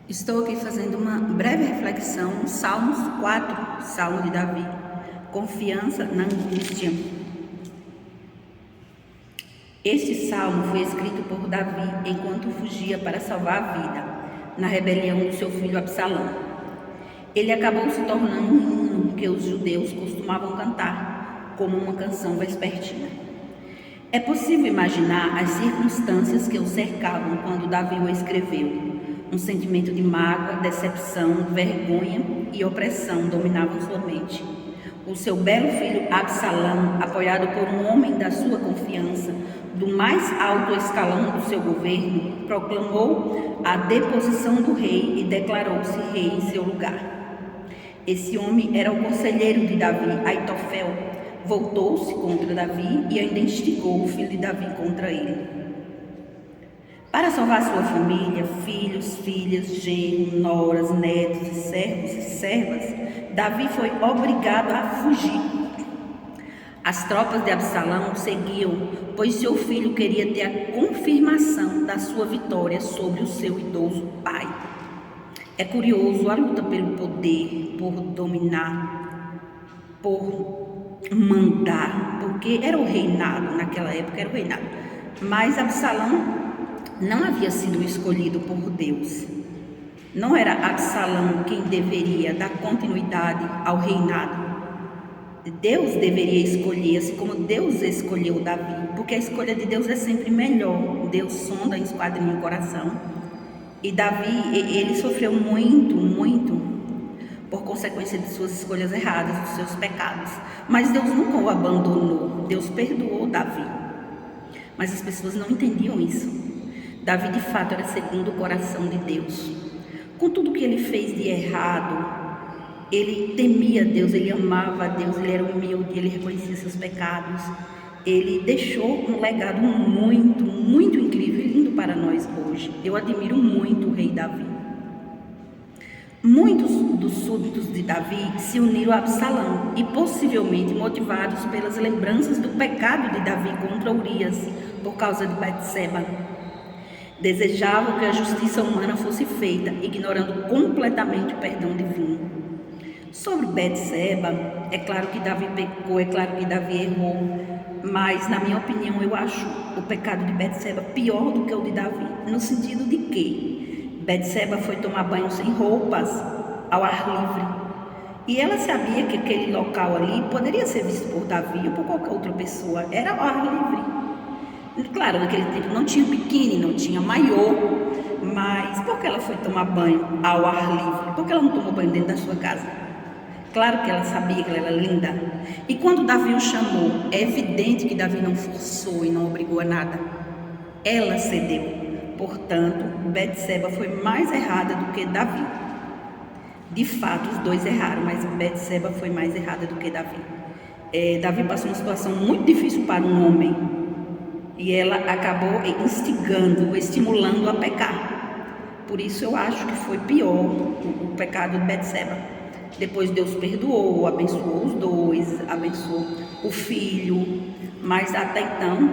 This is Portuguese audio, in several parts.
Estou aqui fazendo uma breve reflexão, Salmos 4, Salmo de Davi, confiança na angústia. Este salmo foi escrito por Davi enquanto fugia para salvar a vida, na rebelião do seu filho Absalão. Ele acabou se tornando um hino que os judeus costumavam cantar, como uma canção vespertina. É possível imaginar as circunstâncias que o cercavam quando Davi o escreveu. Um sentimento de mágoa, decepção, vergonha e opressão dominavam sua mente. O seu belo filho Absalão, apoiado por um homem da sua confiança, do mais alto escalão do seu governo, proclamou a deposição do rei e declarou-se rei em seu lugar. Esse homem era o conselheiro de Davi, Aitofel. Voltou-se contra Davi e ainda instigou o filho de Davi contra ele. Para salvar sua família, filhos, filhas, genros, noras, netos, servos e servas, Davi foi obrigado a fugir. As tropas de Absalão o seguiam, pois seu filho queria ter a confirmação da sua vitória sobre o seu idoso pai. É curioso a luta pelo poder, por dominar, por mandar, porque era o reinado, naquela época era o reinado. Mas Absalão não havia sido escolhido por Deus. Não era Absalão quem deveria dar continuidade ao reinado. Deus deveria escolher, assim como Deus escolheu Davi, porque a escolha de Deus é sempre melhor. Deus sonda e esquadrinha o coração. E Davi, ele sofreu muito por consequência de suas escolhas erradas, dos seus pecados. Mas Deus nunca o abandonou. Deus perdoou Davi. Mas as pessoas não entendiam isso. Davi de fato era segundo o coração de Deus. Com tudo que ele fez de errado, ele temia Deus, ele amava a Deus, ele era humilde, ele reconhecia seus pecados. Ele deixou um legado muito incrível e lindo para nós hoje. Eu admiro muito o rei Davi. Muitos dos súditos de Davi se uniram a Absalão e possivelmente motivados pelas lembranças do pecado de Davi contra Urias por causa de Betseba. Desejavam que a justiça humana fosse feita, ignorando completamente o perdão divino. Sobre Betseba, é claro que Davi pecou, é claro que Davi errou, mas na minha opinião eu acho o pecado de Betseba pior do que o de Davi, no sentido de que Betseba foi tomar banho sem roupas, ao ar livre, e ela sabia que aquele local ali poderia ser visto por Davi ou por qualquer outra pessoa, era ao ar livre. Claro, naquele tempo não tinha biquíni, não tinha maiô, mas por que ela foi tomar banho ao ar livre? Por que ela não tomou banho dentro da sua casa? Claro que ela sabia que ela era linda. E quando Davi o chamou, é evidente que Davi não forçou e não obrigou a nada. Ela cedeu. Portanto, Betseba foi mais errada do que Davi. De fato, os dois erraram, mas Betseba foi mais errada do que Davi. Davi passou uma situação muito difícil para um homem. E ela acabou instigando, estimulando a pecar. Por isso eu acho que foi pior o pecado de Betseba. Depois Deus perdoou, abençoou os dois, abençoou o filho. Mas até então,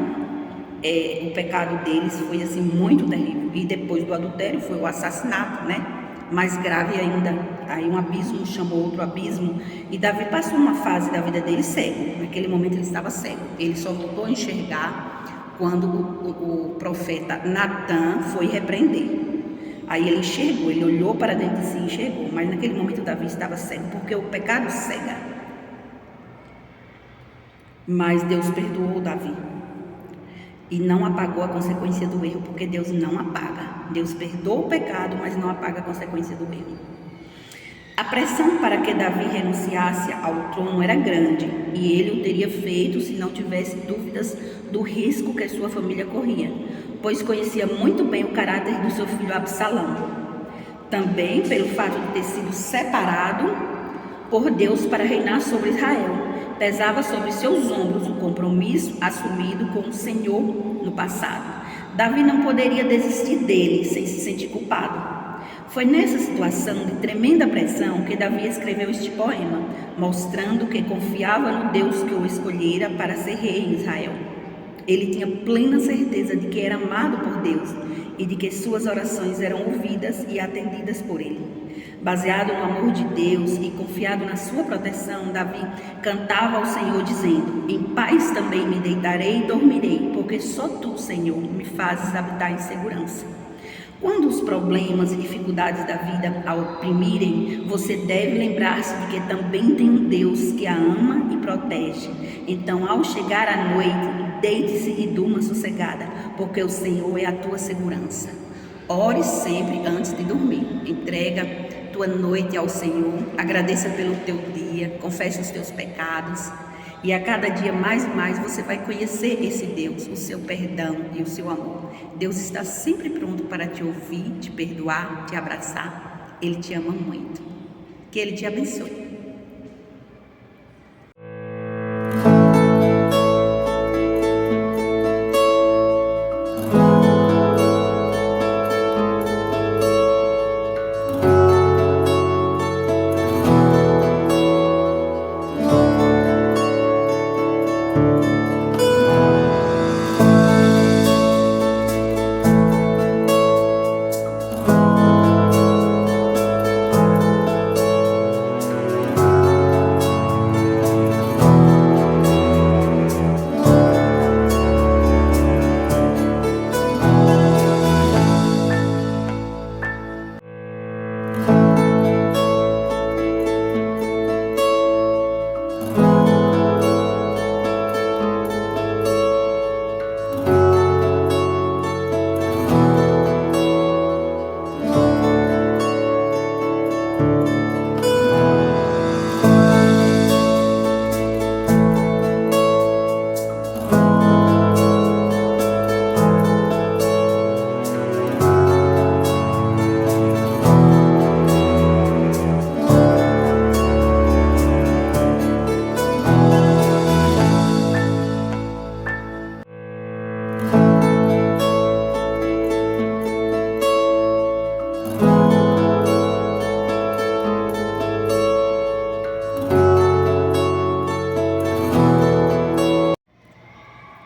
o pecado deles foi assim muito terrível. E depois do adultério foi o assassinato, né? Mais grave ainda. Aí um abismo chamou outro abismo. E Davi passou uma fase da vida dele cego. Naquele momento ele estava cego. Ele só voltou a enxergar quando o profeta Natã foi repreender. Aí ele enxergou, ele olhou para dentro de si e enxergou, mas naquele momento Davi estava cego, porque o pecado cega. Mas Deus perdoou Davi e não apagou a consequência do erro, porque Deus não apaga. Deus perdoa o pecado, mas não apaga a consequência do erro. A pressão para que Davi renunciasse ao trono era grande, e ele o teria feito se não tivesse dúvidas do risco que sua família corria, pois conhecia muito bem o caráter do seu filho Absalão. Também pelo fato de ter sido separado por Deus para reinar sobre Israel, pesava sobre seus ombros o compromisso assumido com o Senhor no passado. Davi não poderia desistir dele sem se sentir culpado. Foi nessa situação de tremenda pressão que Davi escreveu este poema, mostrando que confiava no Deus que o escolhera para ser rei em Israel. Ele tinha plena certeza de que era amado por Deus e de que suas orações eram ouvidas e atendidas por ele. Baseado no amor de Deus e confiado na sua proteção, Davi cantava ao Senhor dizendo: em paz também me deitarei e dormirei, porque só tu, Senhor, me fazes habitar em segurança. Quando os problemas e dificuldades da vida a oprimirem, você deve lembrar-se de que também tem um Deus que a ama e protege. Então, ao chegar à noite, deite-se e durma sossegada, porque o Senhor é a tua segurança. Ore sempre antes de dormir. Entrega tua noite ao Senhor, agradeça pelo teu dia, confesse os teus pecados. E a cada dia mais e mais você vai conhecer esse Deus, o seu perdão e o seu amor. Deus está sempre pronto para te ouvir, te perdoar, te abraçar. Ele te ama muito. Que Ele te abençoe.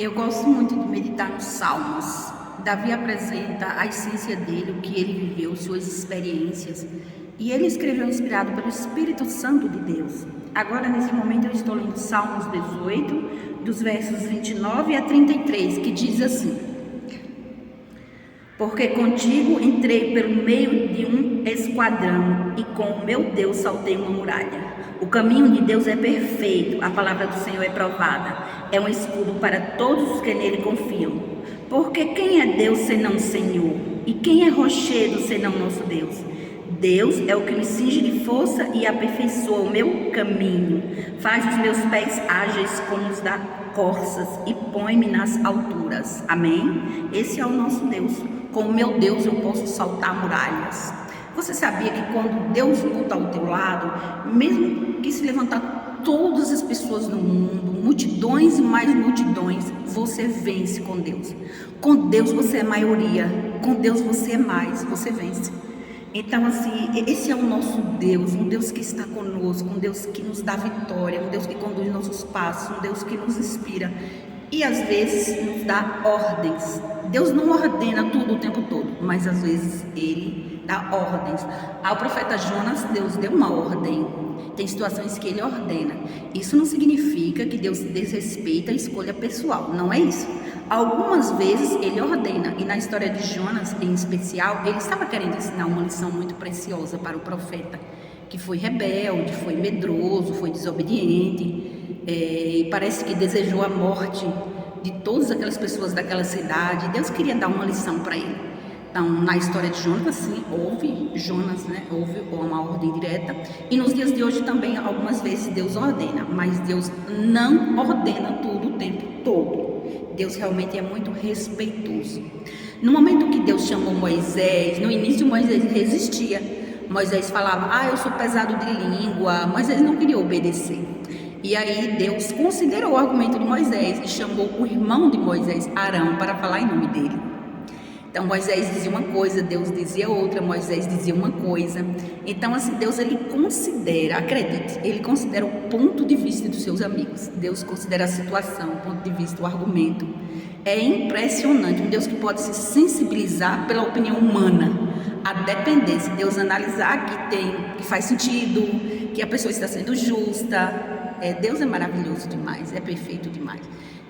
Eu gosto muito de meditar nos Salmos. Davi apresenta a essência dele, o que ele viveu, suas experiências. E ele escreveu inspirado pelo Espírito Santo de Deus. Agora, nesse momento, eu estou lendo Salmos 18, dos versos 29 a 33, que diz assim: porque contigo entrei pelo meio de um esquadrão e com o meu Deus saltei uma muralha. O caminho de Deus é perfeito, a palavra do Senhor é provada, é um escudo para todos os que nele confiam. Porque quem é Deus senão o Senhor? E quem é rochedo senão nosso Deus? Deus é o que me cinge de força e aperfeiçoa o meu caminho, faz os meus pés ágeis como os da corças e põe-me nas alturas. Amém? Esse é o nosso Deus. Com o meu Deus eu posso saltar muralhas. Você sabia que quando Deus luta ao teu lado, mesmo que se levantar todas as pessoas no mundo, multidões e mais multidões, você vence com Deus. Com Deus você é maioria, com Deus você é mais, você vence. Então, assim, esse é o nosso Deus, um Deus que está conosco, um Deus que nos dá vitória, um Deus que conduz nossos passos, um Deus que nos inspira e às vezes nos dá ordens. Deus não ordena tudo o tempo todo, mas às vezes Ele dá ordens. Ao profeta Jonas, Deus deu uma ordem. Tem situações que Ele ordena. Isso não significa que Deus desrespeita a escolha pessoal, não é isso. Algumas vezes Ele ordena, e na história de Jonas em especial, Ele estava querendo ensinar uma lição muito preciosa para o profeta, que foi rebelde, foi medroso, foi desobediente, e parece que desejou a morte de todas aquelas pessoas daquela cidade. Deus queria dar uma lição para ele. Então, na história de Jonas, sim, houve uma ordem direta, e nos dias de hoje também, algumas vezes Deus ordena, mas Deus não ordena tudo o tempo todo. Deus realmente é muito respeitoso. No momento que Deus chamou Moisés, no início Moisés resistia. Moisés falava: eu sou pesado de língua. Moisés não queria obedecer. E aí Deus considerou o argumento de Moisés e chamou o irmão de Moisés, Arão, para falar em nome dele. Então Moisés dizia uma coisa, Deus dizia outra, Moisés dizia uma coisa. Então assim, Deus ele considera, acredite, ele considera o ponto de vista dos seus amigos. Deus considera a situação, o ponto de vista, o argumento. É impressionante, um Deus que pode se sensibilizar pela opinião humana, a depender, se Deus analisar que faz sentido, que a pessoa está sendo justa. Deus é maravilhoso demais, é perfeito demais.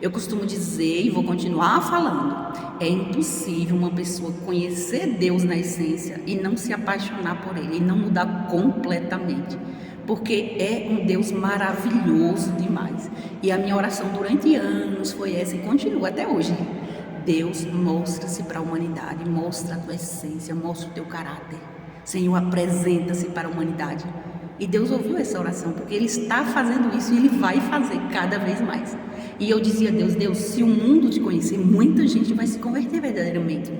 Eu costumo dizer, e vou continuar falando, é impossível uma pessoa conhecer Deus na essência e não se apaixonar por Ele, e não mudar completamente, porque é um Deus maravilhoso demais. E a minha oração durante anos foi essa e continua até hoje. Deus, mostra-se para a humanidade, mostra a tua essência, mostra o teu caráter. Senhor, apresenta-se para a humanidade. E Deus ouviu essa oração, porque Ele está fazendo isso e Ele vai fazer cada vez mais. E eu dizia a Deus, Deus, se o mundo te conhecer, muita gente vai se converter verdadeiramente.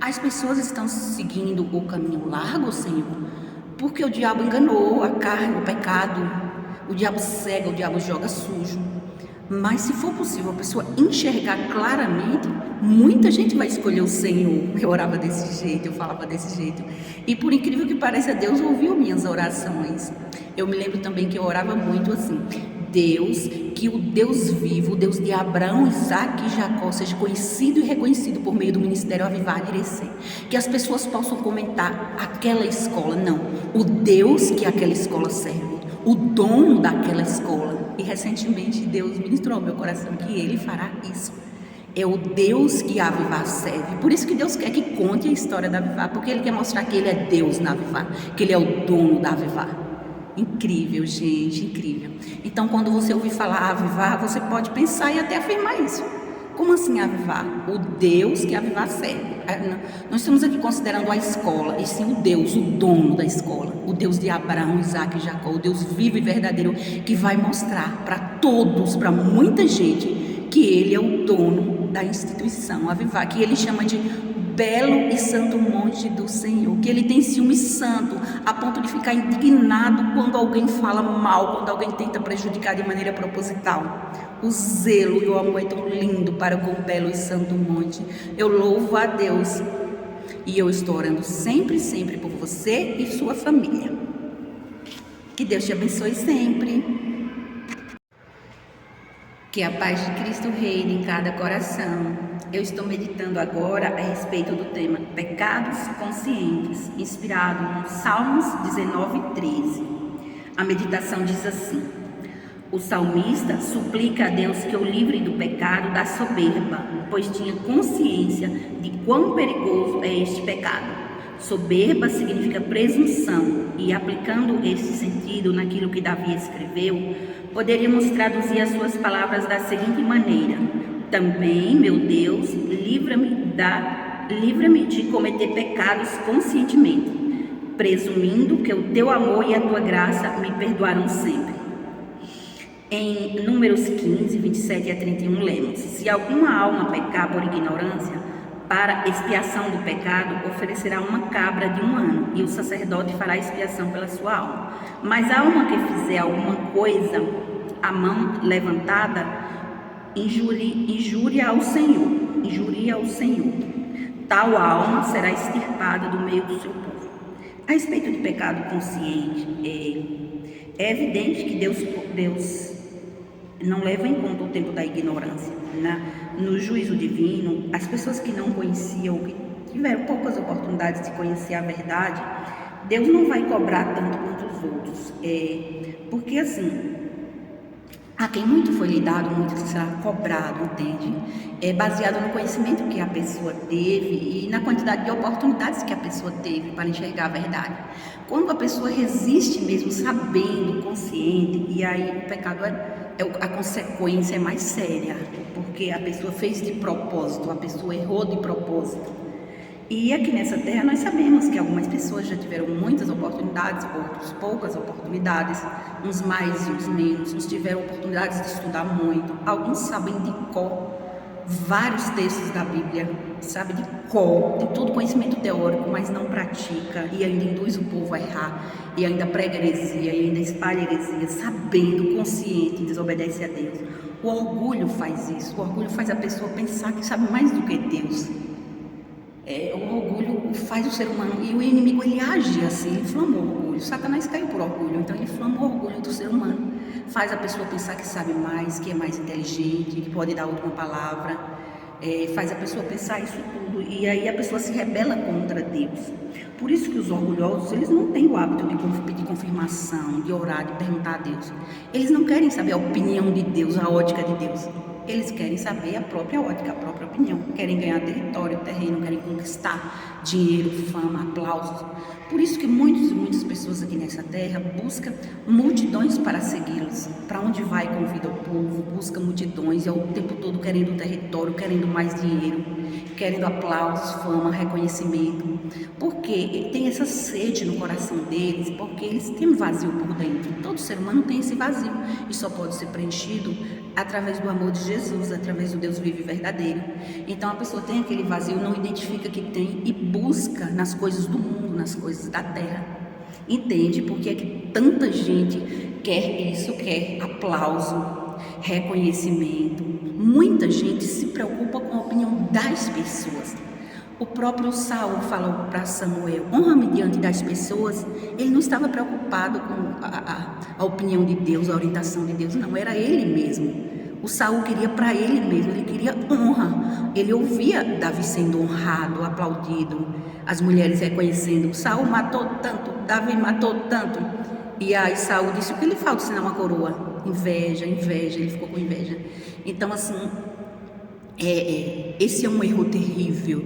As pessoas estão seguindo o caminho largo, Senhor, porque o diabo enganou a carne, o pecado, o diabo cega, o diabo joga sujo. Mas se for possível a pessoa enxergar claramente, muita gente vai escolher o Senhor. Eu orava desse jeito, eu falava desse jeito. E por incrível que pareça, Deus ouviu minhas orações. Eu me lembro também que eu orava muito assim: Deus, que o Deus vivo, o Deus de Abraão, Isaac e Jacó seja conhecido e reconhecido por meio do Ministério Avivar e Irecê. Que as pessoas possam comentar aquela escola, não, o Deus que aquela escola serve, o dono daquela escola. E recentemente Deus ministrou ao meu coração que Ele fará isso. É o Deus que a Avivar serve. Por isso que Deus quer que conte a história da Avivar, porque Ele quer mostrar que Ele é Deus na Avivar, que Ele é o dono da Avivar. Incrível, gente, incrível. Então, quando você ouvir falar Avivar, você pode pensar e até afirmar isso. Como assim Avivar? O Deus que a Avivar serve. Nós estamos aqui considerando a escola, e sim o Deus, o dono da escola. O Deus de Abraão, Isaac e Jacó, o Deus vivo e verdadeiro, que vai mostrar para todos, para muita gente, que Ele é o dono da instituição Avivar, que Ele chama de belo e santo monte do Senhor, que Ele tem ciúme santo, a ponto de ficar indignado quando alguém fala mal, quando alguém tenta prejudicar de maneira proposital. O zelo e o amor é tão lindo para com o belo e santo monte. Eu louvo a Deus e eu estou orando sempre, sempre por você e sua família. Que Deus te abençoe sempre. Que a paz de Cristo reine em cada coração. Eu estou meditando agora a respeito do tema pecados conscientes, inspirado no Salmos 19:13. A meditação diz assim: o salmista suplica a Deus que o livre do pecado da soberba, pois tinha consciência de quão perigoso é este pecado. Soberba significa presunção, e aplicando este sentido naquilo que Davi escreveu, poderíamos traduzir as suas palavras da seguinte maneira: também, meu Deus, livra-me de cometer pecados conscientemente, presumindo que o teu amor e a tua graça me perdoarão sempre. Em Números 15, 27 a 31, lemos: se alguma alma pecar por ignorância, para expiação do pecado, oferecerá uma cabra de 1 ano, e o sacerdote fará expiação pela sua alma. Mas a alma que fizer alguma coisa, a mão levantada, injúria ao Senhor. Tal alma será extirpada do meio do seu povo. A respeito de pecado consciente, é evidente que Deus não leva em conta o tempo da ignorância. No juízo divino, as pessoas que não conheciam, que tiveram poucas oportunidades de conhecer a verdade, Deus não vai cobrar tanto quanto os outros. Porque assim, a quem muito foi lhe dado, muito será cobrado, entende? É baseado no conhecimento que a pessoa teve e na quantidade de oportunidades que a pessoa teve para enxergar a verdade. Quando a pessoa resiste mesmo, sabendo, consciente, e aí o pecado a consequência é mais séria, porque a pessoa fez de propósito, a pessoa errou de propósito. E aqui nessa terra nós sabemos que algumas pessoas já tiveram muitas oportunidades, outros poucas oportunidades, uns mais e uns menos, uns tiveram oportunidades de estudar muito, alguns sabem de cor vários textos da Bíblia, sabe de cor, tem todo conhecimento teórico, mas não pratica e ainda induz o povo a errar, e ainda prega heresia, e ainda espalha heresia, sabendo, consciente, desobedece a Deus. O orgulho faz isso, o orgulho faz a pessoa pensar que sabe mais do que Deus. O orgulho faz o ser humano, e o inimigo ele age assim, ele inflama o orgulho. Satanás caiu por orgulho, então ele inflama o orgulho do ser humano, faz a pessoa pensar que sabe mais, que é mais inteligente, que pode dar a última palavra. faz a pessoa pensar isso tudo, e aí a pessoa se rebela contra Deus. Por isso que os orgulhosos, eles não têm o hábito de pedir confirmação, de orar, de perguntar a Deus. Eles não querem saber a opinião de Deus, a ótica de Deus. Eles querem saber a própria ótica, a própria opinião. Querem ganhar território, terreno, querem conquistar dinheiro, fama, aplausos. Por isso que muitas pessoas aqui nessa terra buscam multidões para segui-los. Para onde vai, convida o povo, busca multidões, e ao tempo todo querendo território, querendo mais dinheiro, querendo aplausos, fama, reconhecimento. Porque tem essa sede no coração deles, porque eles têm um vazio por dentro. Todo ser humano tem esse vazio e só pode ser preenchido através do amor de Jesus, através do Deus vivo e verdadeiro. Então a pessoa tem aquele vazio, não identifica que tem e busca nas coisas do mundo, nas coisas da terra. Entende porque é que tanta gente quer isso, quer aplauso, reconhecimento. Muita gente se preocupa com a opinião das pessoas. O próprio Saul falou para Samuel: honra-me diante das pessoas. Ele não estava preocupado com a opinião de Deus, a orientação de Deus, não, era ele mesmo. O Saul queria para ele mesmo, ele queria honra. Ele ouvia Davi sendo honrado, aplaudido, as mulheres reconhecendo: Saul matou tanto, Davi matou tanto. E aí Saul disse: o que lhe falta senão uma coroa? Inveja, ele ficou com inveja. Então assim, esse é um erro terrível.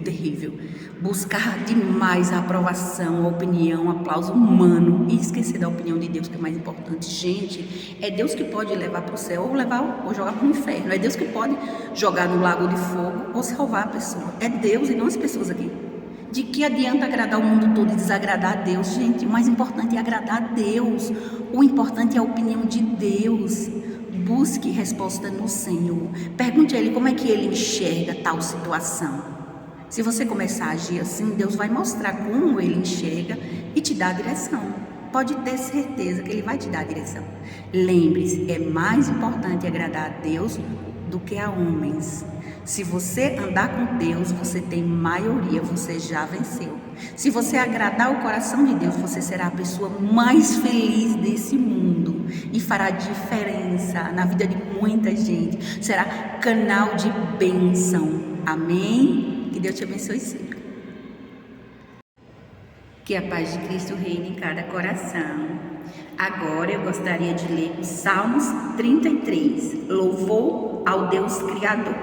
Buscar demais a aprovação, a opinião, o aplauso humano e esquecer da opinião de Deus, que é mais importante. Gente, é Deus que pode levar para o céu ou jogar para o inferno. É Deus que pode jogar no lago de fogo ou salvar a pessoa. É Deus e não as pessoas aqui. De que adianta agradar o mundo todo e desagradar a Deus? Gente, o mais importante é agradar a Deus. O importante é a opinião de Deus. Busque resposta no Senhor. Pergunte a Ele como é que Ele enxerga tal situação. Se você começar a agir assim, Deus vai mostrar como Ele enxerga e te dá a direção. Pode ter certeza que Ele vai te dar a direção. Lembre-se, é mais importante agradar a Deus do que a homens. Se você andar com Deus, você tem maioria, você já venceu. Se você agradar o coração de Deus, você será a pessoa mais feliz desse mundo e fará diferença na vida de muita gente. Será canal de bênção. Amém? Que Deus te abençoe sempre. Que a paz de Cristo reine em cada coração. Agora eu gostaria de ler o Salmos 33. Louvor ao Deus Criador.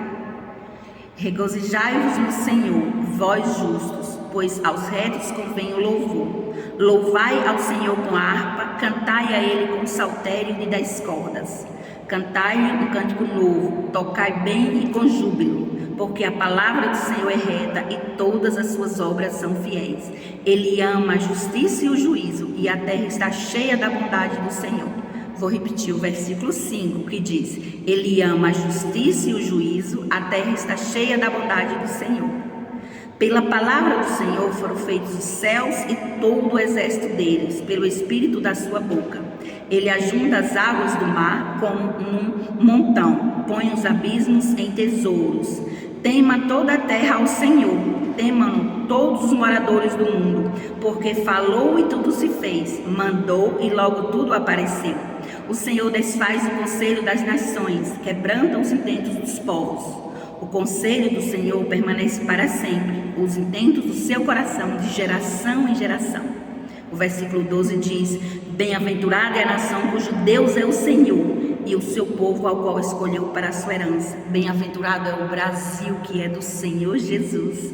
Regozijai-vos no Senhor, vós justos, pois aos retos convém o louvor. Louvai ao Senhor com a harpa, cantai a Ele com o saltério de 10 cordas. Cantai-lhe um cântico novo, tocai bem e com júbilo, porque a palavra do Senhor é reta e todas as suas obras são fiéis. Ele ama a justiça e o juízo, e a terra está cheia da bondade do Senhor. Vou repetir o versículo 5, que diz: Ele ama a justiça e o juízo, a terra está cheia da bondade do Senhor. Pela palavra do Senhor foram feitos os céus e todo o exército deles, pelo espírito da sua boca. Ele ajunta as águas do mar como um montão, põe os abismos em tesouros. Tema toda a terra ao Senhor, temam todos os moradores do mundo, porque falou e tudo se fez, mandou e logo tudo apareceu. O Senhor desfaz o conselho das nações, quebranta os intentos dos povos. O conselho do Senhor permanece para sempre, os intentos do seu coração de geração em geração. O versículo 12 diz: Bem-aventurada é a nação cujo Deus é o Senhor, e o seu povo ao qual escolheu para a sua herança. Bem-aventurado é o Brasil, que é do Senhor Jesus.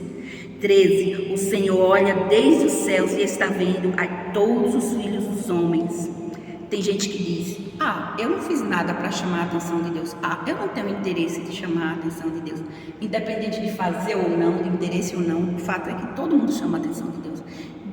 13. O Senhor olha desde os céus e está vendo a todos os filhos dos homens. Tem gente que diz: eu não fiz nada para chamar a atenção de Deus. Eu não tenho interesse de chamar a atenção de Deus. Independente de fazer ou não, de interesse ou não, o fato é que todo mundo chama a atenção de Deus.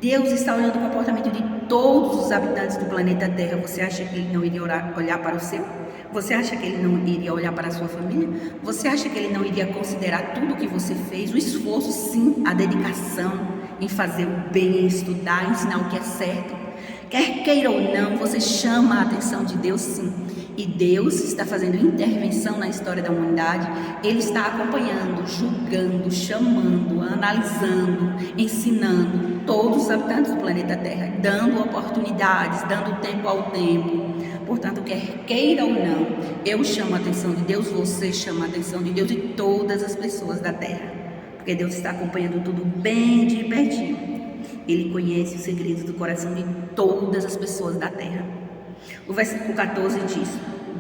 Deus está olhando o comportamento de todos os habitantes do planeta Terra. Você acha que Ele não iria olhar para o seu? Você acha que Ele não iria olhar para a sua família? Você acha que Ele não iria considerar tudo o que você fez? O esforço, sim, a dedicação em fazer o bem, em estudar, ensinar o que é certo. Quer queira ou não, você chama a atenção de Deus, sim. E Deus está fazendo intervenção na história da humanidade. Ele está acompanhando, julgando, chamando, analisando, ensinando todos os habitantes do planeta Terra, dando oportunidades, dando tempo ao tempo, Portanto, quer queira ou não, eu chamo a atenção de Deus, você chama a atenção de Deus e todas as pessoas da terra. Porque Deus está acompanhando tudo bem de pertinho. Ele conhece os segredos do coração de todas as pessoas da terra. O versículo 14 diz: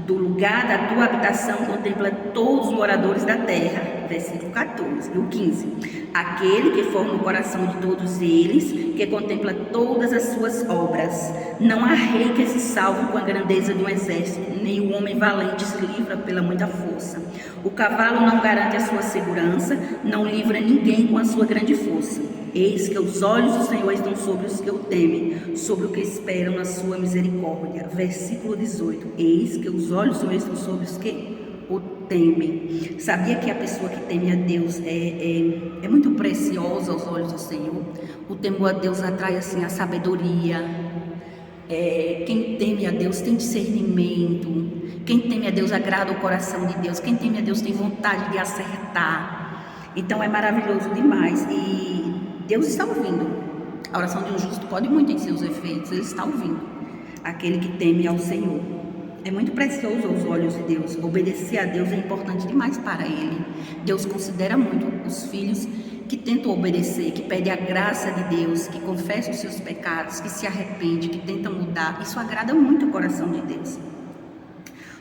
do lugar da tua habitação contempla todos os moradores da terra. Versículo 14. E o 15: aquele que forma o coração de todos eles, que contempla todas as suas obras. Não há rei que se salve com a grandeza de um exército, nem o homem valente se livra pela muita força. O cavalo não garante a sua segurança, não livra ninguém com a sua grande força. Eis que os olhos do Senhor estão sobre os que o temem, sobre os que esperam na sua misericórdia. Versículo 18. Eis que os olhos do Senhor estão sobre os que o temem. Sabia que a pessoa que teme a Deus é muito preciosa aos olhos do Senhor? O temor a Deus atrai assim a sabedoria. Quem teme a Deus tem discernimento. Quem teme a Deus agrada o coração de Deus. Quem teme a Deus tem vontade de acertar. Então é maravilhoso demais. E Deus está ouvindo. A oração de um justo pode muito em seus efeitos. Ele está ouvindo aquele que teme ao Senhor. É muito precioso aos olhos de Deus. Obedecer a Deus é importante demais para Ele. Deus considera muito os filhos que tentam obedecer, que pedem a graça de Deus, que confessam os seus pecados, que se arrependem, que tentam mudar. Isso agrada muito o coração de Deus.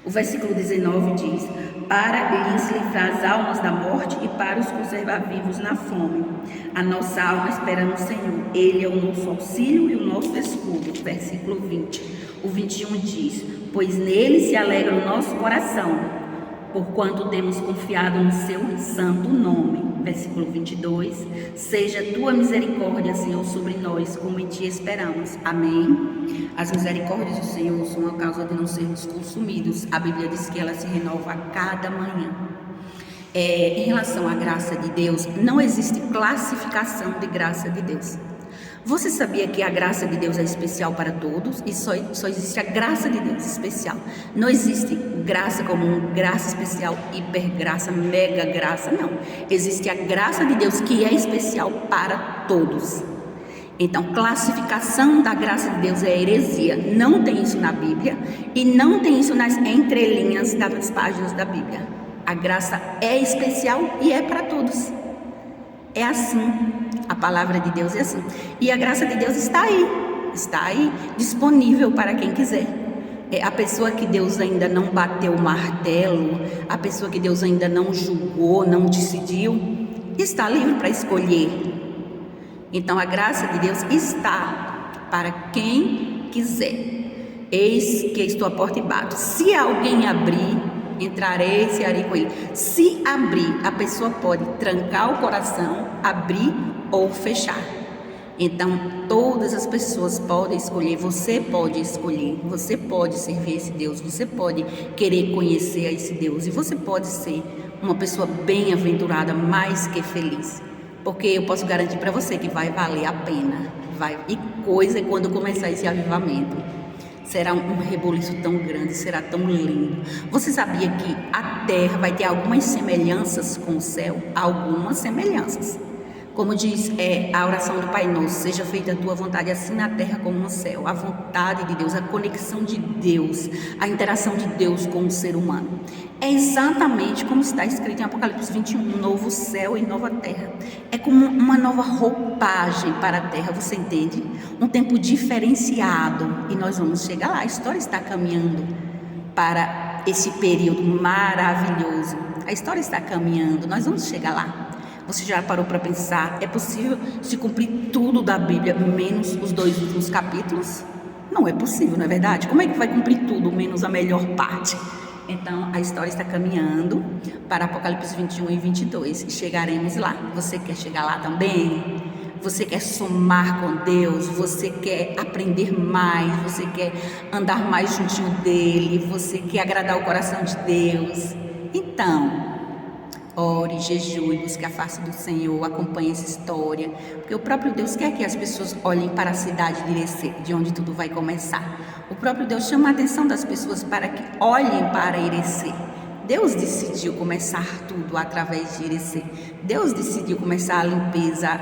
O versículo 19 diz: para lhes livrar as almas da morte e para os conservar vivos na fome. A nossa alma espera no Senhor. Ele é o nosso auxílio e o nosso escudo. Versículo 20. O 21 diz: pois nele se alegra o nosso coração, porquanto temos confiado no seu santo nome. Versículo 22. Seja tua misericórdia, Senhor, sobre nós, como em ti esperamos. Amém. As misericórdias do Senhor são a causa de não sermos consumidos. A Bíblia diz que ela se renova a cada manhã. Em relação à graça de Deus, não existe classificação de graça de Deus. Você sabia que a graça de Deus é especial para todos e só existe a graça de Deus especial? Não existe graça comum, graça especial, hipergraça, mega graça, não. Existe a graça de Deus que é especial para todos. Então, classificação da graça de Deus é heresia. Não tem isso na Bíblia e não tem isso nas entrelinhas das páginas da Bíblia. A graça é especial e é para todos. É assim. A palavra de Deus é assim. E a graça de Deus está aí, disponível para quem quiser. A pessoa que Deus ainda não bateu o martelo, a pessoa que Deus ainda não julgou, não decidiu, está livre para escolher. Então a graça de Deus está para quem quiser. Eis que estou à porta e bato. Se alguém abrir, entrarei e cearei com ele. Se abrir, a pessoa pode trancar o coração, abrir ou fechar. Então todas as pessoas podem escolher. Você pode escolher, você pode servir esse Deus, você pode querer conhecer a esse Deus e você pode ser uma pessoa bem-aventurada, mais que feliz, porque eu posso garantir para você que vai valer a pena. E coisa é quando começar esse avivamento. Será um rebuliço tão grande, será tão lindo. Você sabia que a terra vai ter algumas semelhanças com o céu? Algumas semelhanças. Como diz a oração do Pai Nosso: seja feita a tua vontade, assim na terra como no céu. A vontade de Deus, a conexão de Deus, a interação de Deus com o ser humano. É exatamente como está escrito em Apocalipse 21, um novo céu e nova terra. É como uma nova roupagem para a terra, você entende? Um tempo diferenciado, e nós vamos chegar lá. A história está caminhando para esse período maravilhoso. A história está caminhando, nós vamos chegar lá. Você já parou para pensar, é possível se cumprir tudo da Bíblia, menos os 2 últimos capítulos? Não é possível, não é verdade? Como é que vai cumprir tudo, menos a melhor parte? Então, a história está caminhando para Apocalipse 21 e 22, e chegaremos lá. Você quer chegar lá também? Você quer somar com Deus? Você quer aprender mais? Você quer andar mais juntinho dEle? Você quer agradar o coração de Deus? Então, ore, jejue, busque a face do Senhor, acompanhe essa história, porque o próprio Deus quer que as pessoas olhem para a cidade de Irecê, de onde tudo vai começar. O próprio Deus chama a atenção das pessoas para que olhem para Irecê. Deus decidiu começar tudo através de Irecê. Deus decidiu começar a limpeza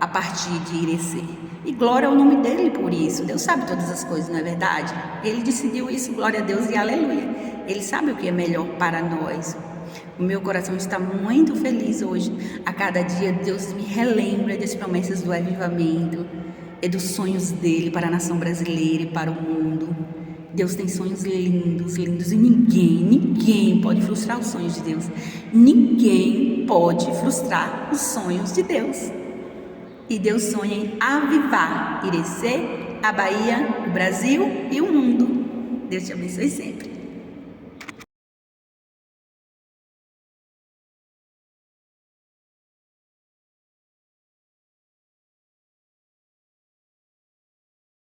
a partir de Irecê. E glória ao nome dele por isso. Deus sabe todas as coisas, não é verdade? Ele decidiu isso, glória a Deus e aleluia. Ele sabe o que é melhor para nós. O meu coração está muito feliz hoje. A cada dia Deus me relembra das promessas do avivamento e dos sonhos dele para a nação brasileira e para o mundo. Deus tem sonhos lindos, lindos, e ninguém pode frustrar os sonhos de Deus. Ninguém pode frustrar os sonhos de Deus. E Deus sonha em avivar Irecê, a Bahia, o Brasil e o mundo. Deus te abençoe sempre.